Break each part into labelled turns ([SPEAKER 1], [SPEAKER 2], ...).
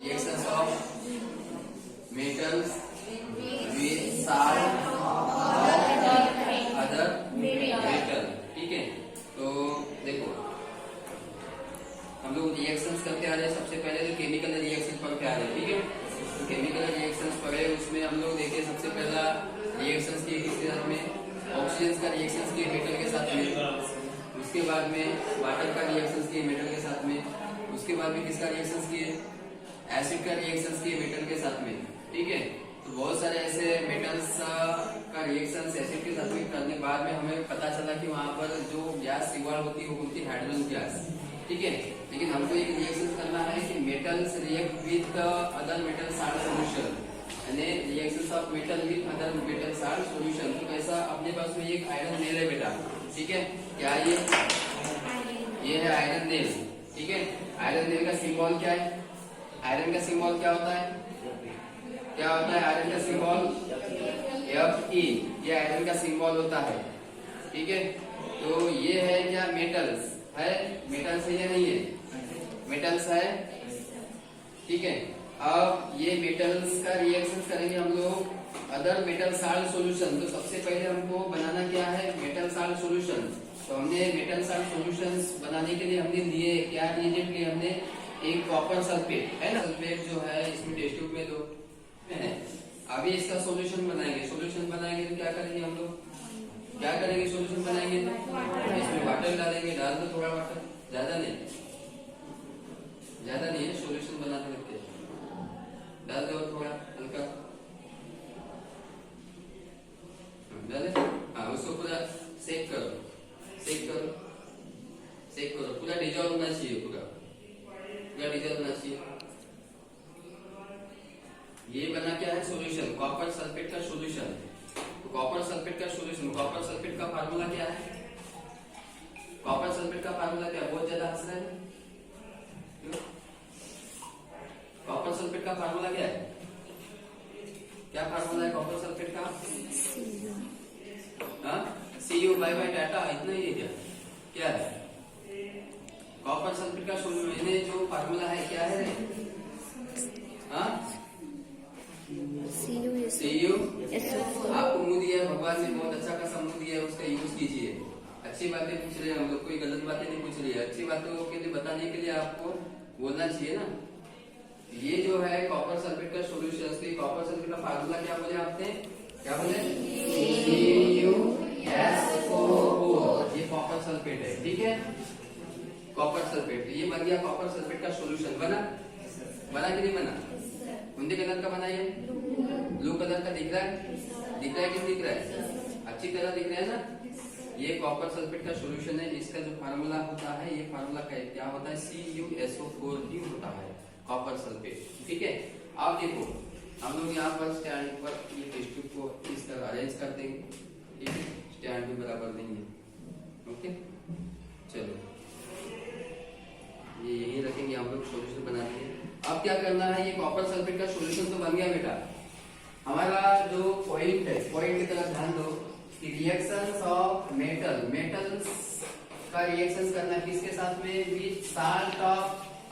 [SPEAKER 1] Reactions of metals with salt other metal। ठीक है, तो देखो हम लोग रिएक्शंस करके आ रहे हैं। सबसे पहले तो केमिकल रिएक्शन पढ़ के आ रहे हैं। ठीक है, तो केमिकल रिएक्शंस पढ़े, उसमें हम लोग देखे सबसे पहला रिएक्शंस किए किसके साथ में, ऑक्सीजन का रिएक्शंस किए मेटल के साथ में, उसके बाद में वाटर का रिएक्शंस किए मेटल के साथ में, उसके बाद में किसका रिएक्शंस किए, एसिड का रिएक्शंस किए मेटल के साथ में। ठीक है, तो बहुत सारे ऐसे मेटल्स का रिएक्शंस एसिड के साथ में करने के बाद में हमें पता चला कि वहां पर जो गैस इवॉल्व होती है वो होती है हाइड्रोजन गैस। ठीक है, लेकिन हमको एक रिएक्शन करना है कि metals react with other metal salt solution, यानी reactions of metal with other metal salt solution. तो कैसा, अपने पास में एक आयरन नेल है बेटा। ठीक है, क्या ये है आयरन नेल। ठीक है, आयरन नेल का सिंबल क्या है, आयरन का सिंबल क्या होता है, क्या होता है आयरन का सिंबल Fe, ये आयरन का सिंबल होता है। ठीक है, तो ये है क्या, मेटल्स है, मेटल्स है या नहीं है, मेटल्स है। ठीक है, अब ये मेटल्स का रिएक्शन करेंगे हम लोग अदर मेटल साल्ट सॉल्यूशन। तो सबसे पहले हमको बनाना क्या है, मेटल साल्ट सॉल्यूशन। तो हमने मेटल साल्ट सॉल्यूशंस बनाने के लिए हमने लिए क्या रिएजेंट लिए, हमने एक कॉपर सल्फेट है ना, सल्फेट जो है इसमें टेस्ट ट्यूब में दो है। अभी इसका सॉल्यूशन बनाएंगे, सॉल्यूशन बनाएंगे तो क्या करेंगे हम लोग, क्या करेंगे, सॉल्यूशन बनाएंगे तो इसमें वाटर डालेंगे, डाल दो थोड़ा वाटर, ज्यादा नहीं है, सॉल्यूशन बनाते रहते डाल दो थोड़ा हल्का डाले। हाँ, उसको पूरा सेक करो, पूरा डिजॉल्व होना चाहिए, पूरा डिजॉल्व होना चाहिए। ये बना क्या है, सॉल्यूशन, कॉपर सल्फेट का सॉल्यूशन। तो कॉपर सल्फेट का सॉल्यूशन, कॉपर सल्फेट का फार्मूला क्या है, कॉपर सल्फेट का फार्मूला क्या है, बहुत ज्यादा हंस रहे हैं। कॉपर सल्फेट का फार्मूला क्या है, क्या फार्मूला है कॉपर सल्फेट का, Cu बाय डाटा, इतना ही है क्या है कॉपर सल्फेट का सॉल्यूशन, जो फार्मूला है क्या है, Cu। आपको मुंह दिया है भगवान ने, बहुत अच्छा खासा मुंह दिया है, उसका यूज कीजिए। अच्छी बातें पूछ रहे हैं हम लोग, कोई गलत बातें नहीं पूछ रही है, अच्छी बातों के लिए बताने के लिए आपको बोलना चाहिए ना। ये जो है कॉपर सल्फेट का सॉल्यूशन, कॉपर सल्फेट का फार्मूला क्या बोले आपने, क्या बोले, CuSO4, ये कॉपर सल्फेट है। ठीक है, कॉपर सल्फेट, ये बन गया कॉपर सल्फेट का सॉल्यूशन। बना कि नहीं बना, कौन कलर का बना, ये ब्लू कलर का दिख रहा है, कि नहीं दिख रहा है, अच्छी तरह दिख रहा है ना। ये कॉपर सल्फेट का सॉल्यूशन है, इसका जो फार्मूला होता है, ये फार्मूला क्या होता है, CuSO4 ही होता है, कॉपर सल्फेट। ठीक है, अब देखो हम लोग यहाँ पर स्टैंड पर ये टेस्ट ट्यूब को इस तरह अरेंज कर देंगे। ठीक है, स्टैंड भी बराबर देंगे। ओके, चलो ये यही रखेंगे, हम लोग सॉल्यूशन बना देंगे। अब क्या करना है, ये कॉपर सल्फेट का सॉल्यूशन तो बन गया बेटा। हमारा जो पॉइंट है, पॉइंट की तरफ ध्यान दो कि रिएक्शंस ऑफ मेटल्स का रिएक्शन करना किसके साथ में, with salt of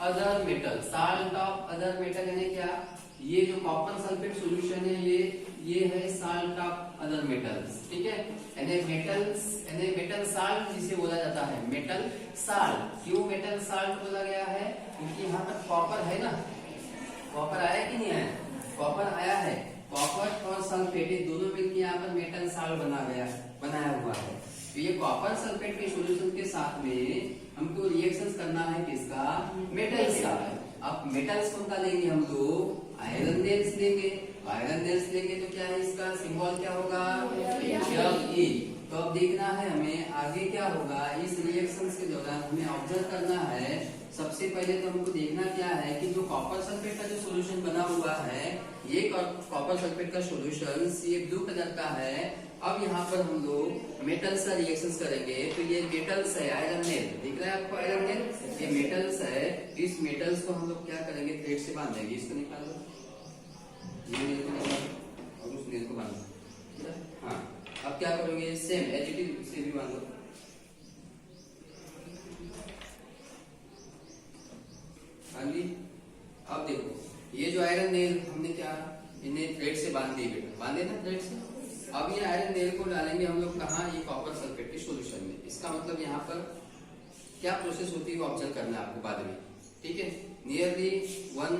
[SPEAKER 1] other metal, यानी क्या, ये जो कॉपर सल्फेट सॉल्यूशन है ये है साल्ट ऑफ अदर मेटल्स। ठीक है, यानी मेटल साल्ट जिसे बोला जाता है, मेटल साल्ट। क्यों मेटल साल्ट बोला गया है, क्योंकि यहाँ पर कॉपर है ना, कॉपर आया कि नहीं आया, कॉपर आया है, कॉपर और सल्फेट दोनों मिलकर यहाँ पर मेटल साल्ट बनाया हुआ है। तो ये कॉपर सल्फेट के सॉल्यूशन के साथ में हमको रिएक्शन करना है किसका, मेटल्स का। अब मेटल्स कौन सा लेंगे हम लोग, आयरन नेल्स लेंगे। आयरन नेल्स लेंगे तो क्या है, इसका सिंबल क्या होगा, Fe। तो अब देखना है हमें आगे क्या होगा, इस रिएक्शन के दौरान हमें ऑब्जर्व करना है। सबसे पहले तो हमको देखना क्या है कि जो कॉपर सल्फेट का जो सॉल्यूशन बना हुआ है, ये कॉपर सल्फेट का सॉल्यूशन ये ब्लू कलर का है। अब यहाँ पर हम लोग मेटल्स का रिएक्शन करेंगे, तो ये मेटल्स है, आयरन नेल दिख रहा है आपको, आयरन नेल ये मेटल्स है। इस मेटल्स को हम लोग क्या करेंगे, थ्रेड से बांधेंगे। इसको निकाल दो, ये नेल को निकाल और उस नेल को बांध दो। हाँ, अब क्या करोगे, सेम एच से भी बांधो। हाँ जी, अब देखो ये जो आयरन नेल हमने क्या इन्हें थ्रेड से बांध दिए बेटा, बांधे ना थ्रेड से। अब ये आयरन नेल को डालेंगे हम लोग कहाँ, ये कॉपर सल्फेट के सॉल्यूशन में। इसका मतलब यहाँ पर क्या प्रोसेस होती है वो ऑब्जर्व करना है आपको बाद में, ठीक है। नियरली 1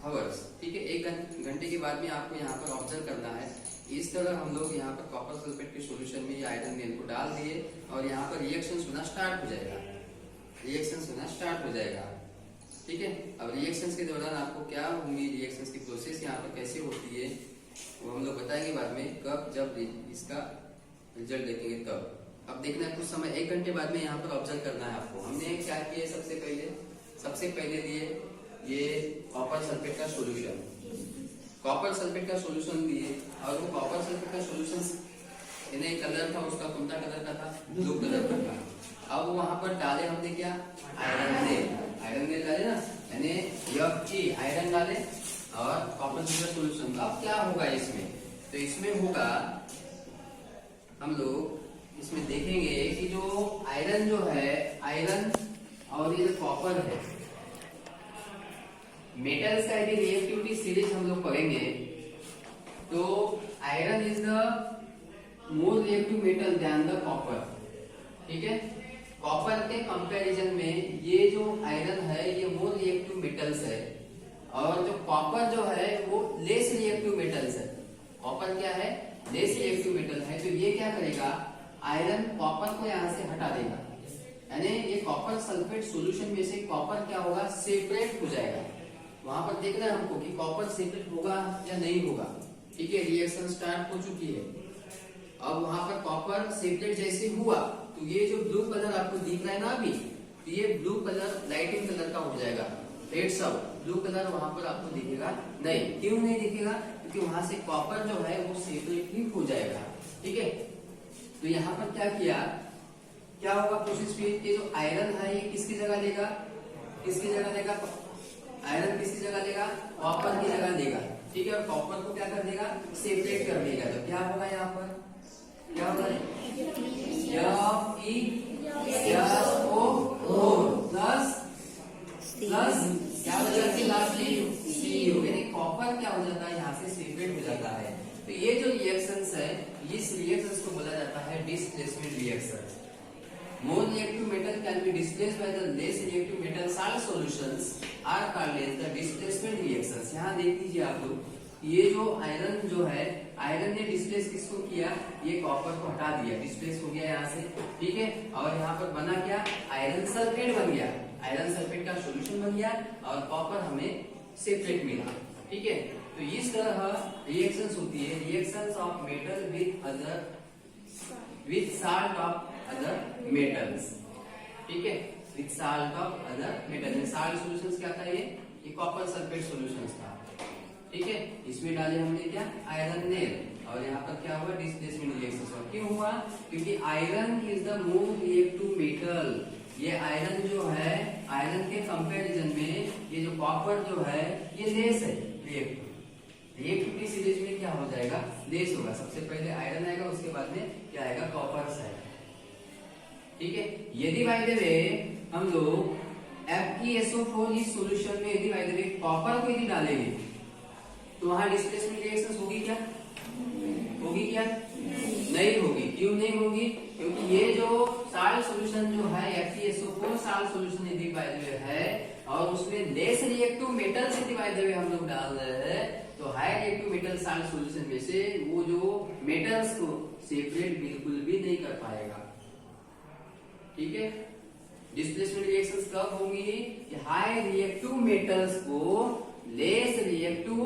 [SPEAKER 1] आवर्स, ठीक है, 1 घंटे के बाद में आपको यहाँ पर ऑब्जर्व करना है। इस तरह हम लोग यहाँ पर कॉपर सल्फेट के सॉल्यूशन में ये आयरन नेल को डाल दिए और यहाँ पर रिएक्शन होना स्टार्ट हो जाएगा, रिएक्शन होना स्टार्ट हो जाएगा, ठीक है। अब रिएक्शंस के दौरान आपको क्या होंगी, रिएक्शंस की प्रोसेस यहाँ पर कैसे होती है वो हम लोग बताएंगे बाद में, कब जब इसका रिजल्ट देखेंगे तब। अब देखना है कुछ समय 1 घंटे बाद में यहाँ पर ऑब्जर्व करना है आपको। हमने क्या किया सबसे पहले दिए ये कॉपर सल्फेट का सॉल्यूशन, कॉपर सल्फेट का सॉल्यूशन दिए और वो कॉपर सल्फेट का सॉल्यूशन इन्हें कलर था उसका, कौन सा कलर का था, ब्लू कलर का था। अब वहां पर डाले हमने क्या, आयरन नेल डाले ना, यानी आयरन डाले और कॉपर सल्फेट सॉल्यूशन। अब क्या होगा इसमें, तो इसमें होगा हम लोग इसमें देखेंगे कि जो आयरन जो है, आयरन और ये जो कॉपर है, मेटल्स का यदि रिएक्टिविटी सीरीज हम लोग पढ़ेंगे तो iron is the more reactive metal than the copper, ठीक है। कॉपर के कंपैरिजन में ये जो आयरन है ये मोर रिएक्टिव मेटल्स है और जो कॉपर जो है वो लेस रिएक्टिव मेटल्स है। कॉपर क्या है, लेस रिएक्टिव मेटल है। तो ये क्या करेगा, आयरन कॉपर को यहाँ से हटा देगा, यानी ये कॉपर सल्फेट सॉल्यूशन में से कॉपर क्या होगा, सेपरेट हो जाएगा। वहां पर देखना है हमको कि कॉपर सेपरेट होगा या नहीं होगा, ठीक है। रिएक्शन स्टार्ट हो चुकी है। अब वहां पर कॉपर सेपरेट जैसे हुआ तो ये जो ब्लू कलर आपको दिख रहा है ना अभी, तो ये ब्लू कलर लाइटिंग कलर का हो जाएगा। रेड सब ब्लू कलर वहां पर आपको दिखेगा नहीं। क्यों नहीं दिखेगा, क्योंकि वहां से कॉपर जो है वो सेपरेट ही हो जाएगा, ठीक है। तो यहाँ पर क्या किया, क्या होगा प्रोसेस पे, ये जो आयरन है ये किसकी जगह लेगा, किसकी जगह लेगा, आयरन किसकी जगह लेगा, कॉपर की जगह लेगा, ठीक है। और कॉपर को क्या कर देगा, सेपरेट कर देगा। तो क्या होगा यहाँ पर, क्या होगा, प्लस क्या हो जाती है लास्टली CO, यानी कॉपर क्या हो जाता है यहाँ से सेपरेट हो जाता है। तो ये जो रिएक्शंस है, इस रिएक्शंस को बोला जाता है displacement reaction. More reactive metal can be displaced by the less reactive metal salt solutions are called as the displacement reactions। यहाँ देख लीजिए आप लोग, ये जो आयरन जो है, आयरन ने डिस्प्लेस किसको किया, ये कॉपर को हटा दिया, डिस्प्लेस हो गया यहाँ से, ठीक है। और यहाँ पर बना क्या, आयरन सल्फेट बन गया, आयरन सल्फेट का सॉल्यूशन बन गया और कॉपर हमें सेपरेट मिला, ठीक है। तो इस तरह रिएक्शंस होती है, reactions of metal with salt of other metals, ठीक है, with salt of other metal. Salt solutions क्या था, ये कॉपर सल्फेट सॉल्यूशंस था, ठीक है। इसमें डाले हमने क्या, आयरन नेल और यहाँ पर क्या हुआ, डिस्प्लेसमेंट रिएक्शन। क्यों हुआ, क्योंकि iron is the more reactive metal. ये आयरन जो है, आयरन के कंपैरिजन में ये जो कॉपर जो है ये लेस है रिएक्टिव। रिएक्टिविटी सीरीज में क्या हो जाएगा, लेस होगा। सबसे पहले आयरन आएगा, उसके बाद में क्या आएगा, कॉपर आएगा, ठीक है। यदि बाय द वे हम लोग FeSO4 इस सॉल्यूशन में यदि बाय द वे कॉपर को यदि डालेंगे तो वहां डिस्प्लेसमेंट रिएक्शन होगी क्या, होगी क्या, नहीं होगी। क्यों नहीं होगी, क्योंकि ये जो साल्ट सॉल्यूशन जो है FeSO4 साल्ट सॉल्यूशन यदि बाय द वे है और उसमें लेस रिएक्टिव मेटल्स यदि बाय द वे हम लोग डाल रहे हैं, तो high reactive metal salt solution में से वो जो मेटल्स को सेपरेट बिल्कुल भी नहीं कर पाएगा, ठीक है। डिस्प्लेसमेंट रिएक्शंस कब होंगी, कि हाई रिएक्टिव मेटल्स को लेस रिएक्टिव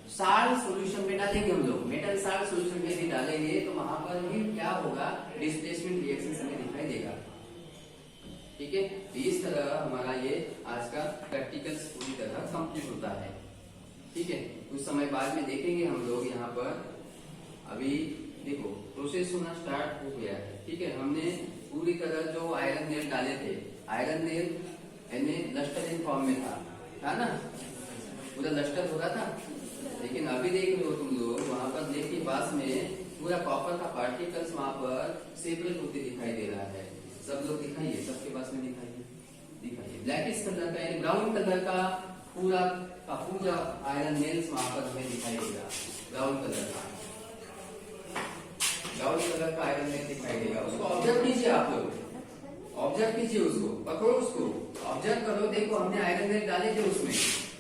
[SPEAKER 1] साल्ट सॉल्यूशन में डालेंगे हम लोग। मेटल साल्ट सॉल्यूशन में यदि डालेंगे तो वहां पर भी क्या होगा, डिस्प्लेसमेंट रिएक्शंस हमें दिखाई देगा, ठीक है। तो इस तरह हमारा ये आज का प्रैक्टिकल्स पूरी तरह कंप्लीट होता है, ठीक है। कुछ समय बाद में देखेंगे हम लोग यहाँ पर, अभी देखो प्रोसेस होना स्टार्ट हो गया है, ठीक है। हमने पूरी तरह जो आयरन नेल डाले थे, आयरन नेल यानी लस्टर फॉर्म में था ना, पूरा लस्टर हो रहा था। लेकिन अभी देख लो तुम लोग, वहां पर नेल के पास में पूरा कॉपर का पार्टिकल्स वहां पर सेपरेट होते दिखाई दे रहा है। सब लोग दिखाइए, सबके पास में दिखाइए, दिखाइए। ब्लैकिश कलर का यानी ब्राउन कलर का पूरा का पूरा आयरन नेल्स वहां पर हमें दिखाई देगा, ब्राउन कलर का, ब्राउन कलर का आयरन नेल दिखाई देगा। उसको ऑब्जर्व कीजिए, आप लोग ऑब्जर्व कीजिए, उसको पकड़ो, उसको ऑब्जर्व करो। देखो हमने आयरन नेल डाले थे, उसमें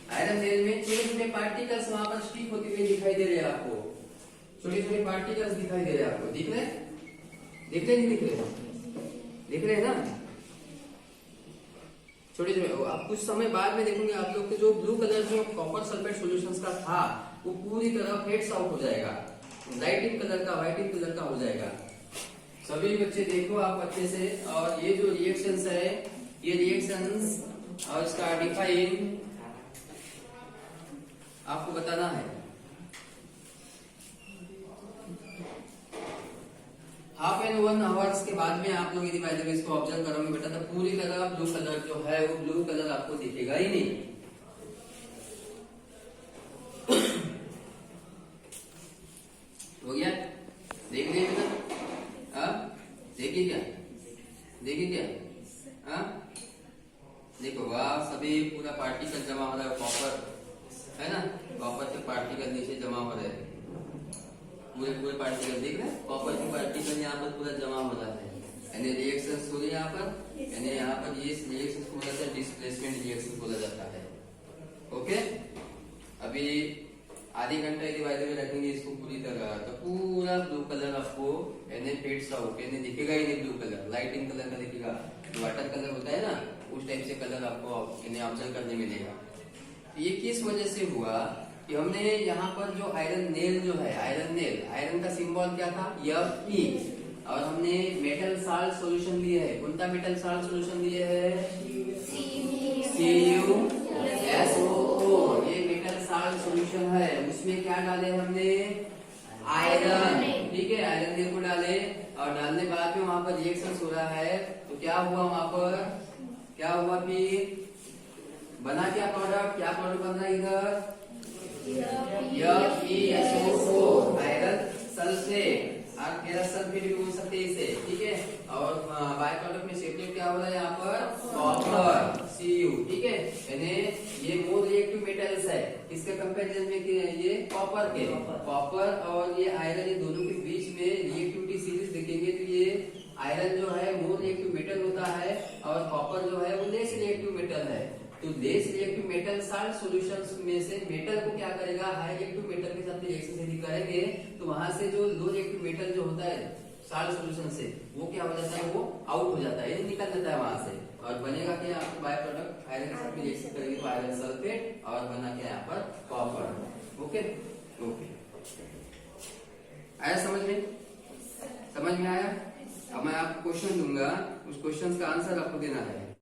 [SPEAKER 1] आयरन नेल में छोटे छोटे पार्टिकल्स वहां पर स्टिक होते हुए दिखाई दे रहे हैं आपको, छोटे छोटे पार्टिकल्स दिखाई दे रहे हैं आपको, दिख रहे नहीं दिख रहे, दिख रहे हैं ना छोटे छोटे। आप कुछ समय बाद में देखोगे आप लोग के जो ब्लू कलर जो कॉपर सल्फेट सॉल्यूशंस का था वो पूरी तरह फेड्स आउट हो जाएगा, लाइटिंग कलर का, व्हाइटिंग कलर का हो जाएगा। सभी बच्चे देखो आप अच्छे से। और ये जो रिएक्शंस है, ये रिएक्शंस और इसका डिफाइन आपको बताना है। हाफ एंड 1 आवर्स के बाद में आप लोग यदि बाय द वे इसको ऑब्जर्व करोगे बेटा, तो पूरी तरह ब्लू कलर जो है वो ब्लू कलर आपको दिखेगा ही नहीं। हो गया, देख लिया बेटा, देखिए क्या, देखिए क्या, देखो वाह, सभी पूरा पार्टिकल जमा हो रहा है, कॉपर है ना, कॉपर के पार्टिकल नीचे जमा हो रहे हैं, पूरे पूरे पार्टिकल दिख रहे हैं, कॉपर के पार्टिकल यहाँ पर पूरा जमा हो रहा है, यानी रिएक्शन हो रही है यहाँ पर, यानी यहाँ पर ये रिएक्शन को बोला जाता है डिस्प्लेसमेंट रिएक्शन बोला जाता है। ओके, अभी आधे घंटे के बाद में रखेंगे इसको पूरी तरह, तो पूरा ब्लू कलर आपको यानी फेड्स आउट, यानी दिखेगा ही नहीं, ब्लू कलर लाइटिंग कलर का दिखेगा, वाटर कलर होता है ना उस टाइप से कलर आपको ऑब्जर्व करने मिलेगा। ये किस वजह से हुआ कि हमने यहाँ पर जो आयरन नेल जो है, आयरन नेल, आयरन का सिंबल क्या था Fe, और हमने मेटल साल्ट सॉल्यूशन लिए है, कौन सा मेटल साल्ट सॉल्यूशन लिए है CuSO4, ये मेटल साल्ट सॉल्यूशन है, उसमें क्या डाले हमने आयरन, ठीक है, आयरन नेल को डाले, और डालने बाद में वहां पर रिएक्शन हो रहा है, तो क्या हुआ वहां पर, क्या हुआ फिर बना क्या प्रोडक्ट, क्या प्रोडक्ट बन रहा है इधर FeSO4 आयरन सल्फेट, आप मेरा सल्फेट भी बोल सकते हैं इसे, ठीक है, और बाय प्रोडक्ट में सेपरेट क्या हो रहा है यहाँ पर कॉपर Cu, ठीक है, यानी ये मोर रिएक्टिव मेटल्स है, इसके कंपैरिजन में ये कॉपर के, कॉपर और ये आयरन, ये दोनों के बीच में रिएक्टिविटी सीरीज देखेंगे तो ये आयरन जो है मोर रिएक्टिव मेटल होता है और कॉपर जो है वो लेस रिएक्टिव मेटल है। तो less reactive metal salt solutions में से मेटल को क्या करेगा, हाई रिएक्टिव मेटल के साथ रिएक्शन यदि करेंगे तो वहां से जो लो रिएक्टिव मेटल जो होता है साल्ट सॉल्यूशन से, वो क्या हो जाता है, वो आउट हो जाता है, निकल जाता है वहां से, और बनेगा क्या आपको बाय प्रोडक्ट आयरन के साथ रिएक्शन करेंगे तो आयरन सल्फेट, और बना क्या यहाँ पर कॉपर। ओके ओके, आया समझ में, समझ में आया। अब मैं आपको क्वेश्चन दूंगा, उस क्वेश्चन का आंसर आपको देना है।